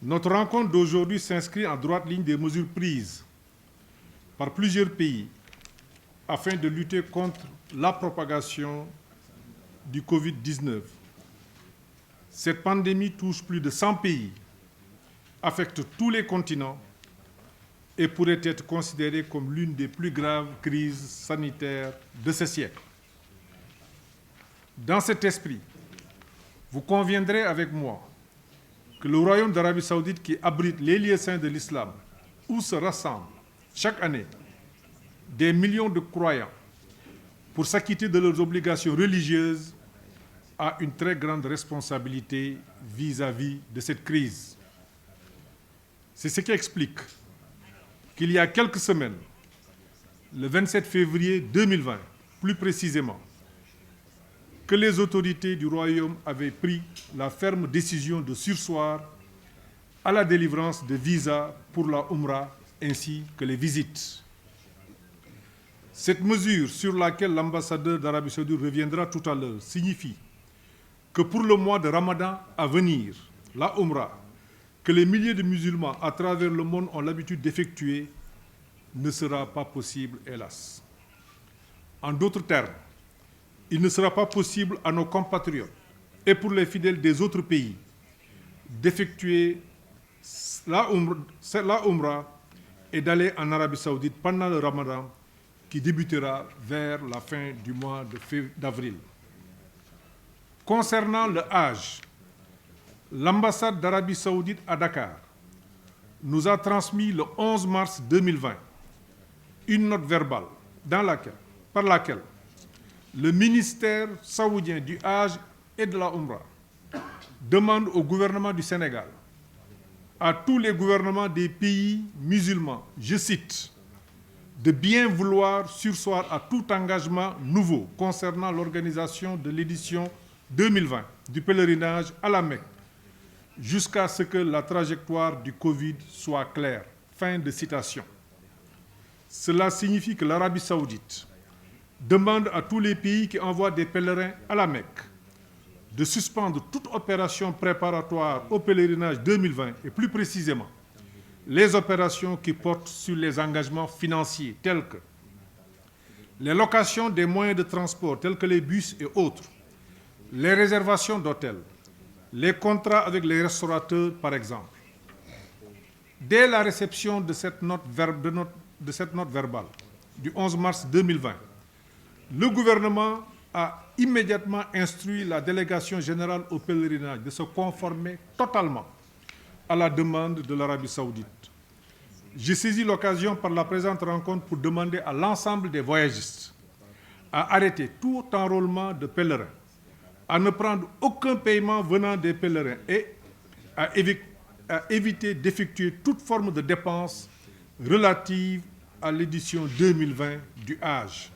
Notre rencontre d'aujourd'hui s'inscrit en droite ligne des mesures prises par plusieurs pays afin de lutter contre la propagation du Covid-19. Cette pandémie touche plus de 100 pays, affecte tous les continents et pourrait être considérée comme l'une des plus graves crises sanitaires de ce siècle. Dans cet esprit, vous conviendrez avec moi que le Royaume d'Arabie Saoudite, qui abrite les lieux saints de l'islam, où se rassemblent chaque année des millions de croyants pour s'acquitter de leurs obligations religieuses, a une très grande responsabilité vis-à-vis de cette crise. C'est ce qui explique qu'il y a quelques semaines, le 27 février 2020, plus précisément, que les autorités du Royaume avaient pris la ferme décision de surseoir à la délivrance de visas pour la Umrah ainsi que les visites. Cette mesure, sur laquelle l'ambassadeur d'Arabie Saoudite reviendra tout à l'heure, signifie que pour le mois de Ramadan à venir, la Umrah, que les milliers de musulmans à travers le monde ont l'habitude d'effectuer, ne sera pas possible, hélas. En d'autres termes, il ne sera pas possible à nos compatriotes et pour les fidèles des autres pays d'effectuer la Umrah et d'aller en Arabie Saoudite pendant le Ramadan qui débutera vers la fin du mois d'avril. Concernant le Hajj, l'ambassade d'Arabie Saoudite à Dakar nous a transmis le 11 mars 2020 une note verbale par laquelle le ministère saoudien du Hajj et de la Umrah demande au gouvernement du Sénégal, à tous les gouvernements des pays musulmans, je cite, de bien vouloir surseoir à tout engagement nouveau concernant l'organisation de l'édition 2020 du pèlerinage à la Mecque, jusqu'à ce que la trajectoire du Covid soit claire. Fin de citation. Cela signifie que l'Arabie Saoudite demande à tous les pays qui envoient des pèlerins à la Mecque de suspendre toute opération préparatoire au pèlerinage 2020 et plus précisément les opérations qui portent sur les engagements financiers tels que les locations des moyens de transport tels que les bus et autres, les réservations d'hôtels, les contrats avec les restaurateurs par exemple. Dès la réception de cette note verbale du 11 mars 2020, le gouvernement a immédiatement instruit la délégation générale au pèlerinage de se conformer totalement à la demande de l'Arabie Saoudite. J'ai saisi l'occasion par la présente rencontre pour demander à l'ensemble des voyagistes à arrêter tout enrôlement de pèlerins, à ne prendre aucun paiement venant des pèlerins et à éviter d'effectuer toute forme de dépenses relative à l'édition 2020 du Hajj.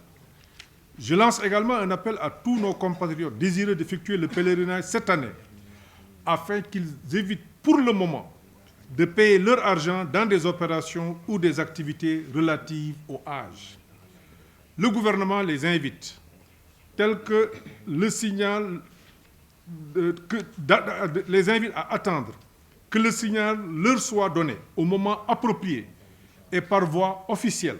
Je lance également un appel à tous nos compatriotes désireux d'effectuer le pèlerinage cette année afin qu'ils évitent pour le moment de payer leur argent dans des opérations ou des activités relatives au Hajj. Le gouvernement les invite, tel que le signal, les invite à attendre que le signal leur soit donné au moment approprié et par voie officielle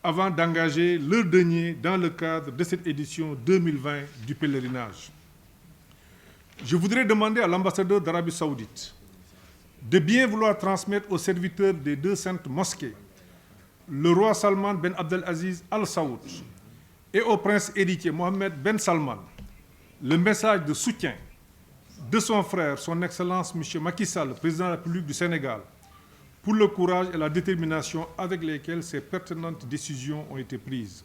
avant d'engager leur denier dans le cadre de cette édition 2020 du pèlerinage. Je voudrais demander à l'ambassadeur d'Arabie Saoudite de bien vouloir transmettre aux serviteurs des deux saintes mosquées, le roi Salman Ben Abdelaziz Al Saoud et au prince héritier Mohammed Ben Salman, le message de soutien de son frère, son Excellence M. Macky Sall, président de la République du Sénégal, pour le courage et la détermination avec lesquels ces pertinentes décisions ont été prises.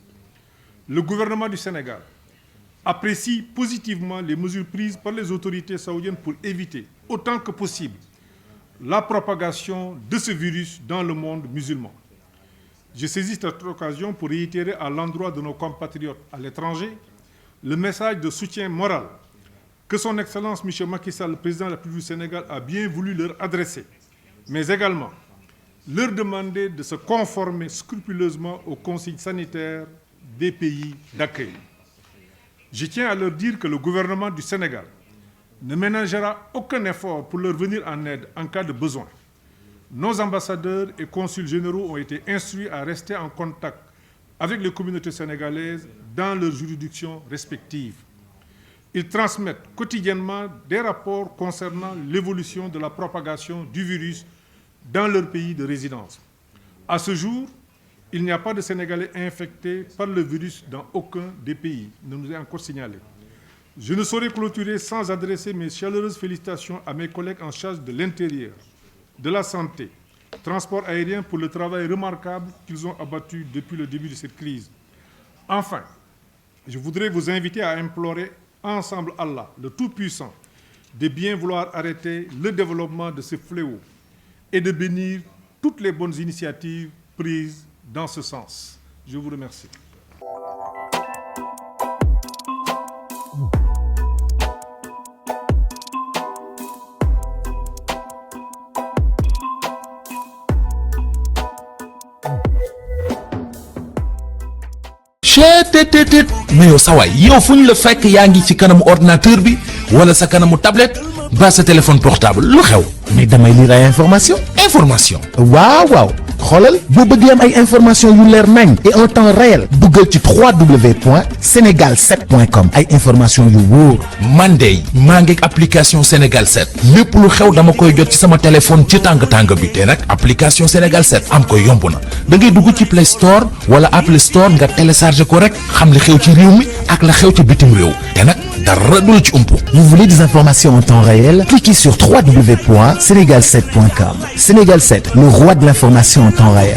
Le gouvernement du Sénégal apprécie positivement les mesures prises par les autorités saoudiennes pour éviter, autant que possible, la propagation de ce virus dans le monde musulman. Je saisis cette occasion pour réitérer à l'endroit de nos compatriotes à l'étranger le message de soutien moral que son Excellence M. Macky Sall, le président de la République du Sénégal, a bien voulu leur adresser, mais également leur demander de se conformer scrupuleusement aux consignes sanitaires des pays d'accueil. Je tiens à leur dire que le gouvernement du Sénégal ne ménagera aucun effort pour leur venir en aide en cas de besoin. Nos ambassadeurs et consuls généraux ont été instruits à rester en contact avec les communautés sénégalaises dans leurs juridictions respectives. Ils transmettent quotidiennement des rapports concernant l'évolution de la propagation du virus dans leur pays de résidence. À ce jour, il n'y a pas de Sénégalais infectés par le virus dans aucun des pays, ne nous est encore signalé. Je ne saurais clôturer sans adresser mes chaleureuses félicitations à mes collègues en charge de l'intérieur, de la santé, transport aérien pour le travail remarquable qu'ils ont abattu depuis le début de cette crise. Enfin, je voudrais vous inviter à implorer ensemble Allah, le Tout-Puissant, de bien vouloir arrêter le développement de ce fléau et de bénir toutes les bonnes initiatives prises dans ce sens. Je vous remercie. cheetetetet mais yow sawaay yow fu ñu la fekk yaa ngi ci kanamu ordinateur bi wala sa kanamu tablette ba sa téléphone portable lu xew mais damay lire ay information waaw xoolal boo bëggee am ay information yu leer nañ et en temps réel duggal ci www.senegal7.com ay information yu wóor man de maa ngi ak application Sénégal 7 lépp lu xew dama koy jot ci sama téléphone ci tàng bi te nag application Sénégal 7 am ko yomb na da ngay dugg ci Play Store wala Apple Store nga télécharger ko rek xam li xew ci réew mi ak la xew ci bitim réew te nag dara du la ci umpu. Vous voulez des informations en temps réel? Cliquez sur www.senegal7.com. Sénégal 7, le roi de l'information en temps réel.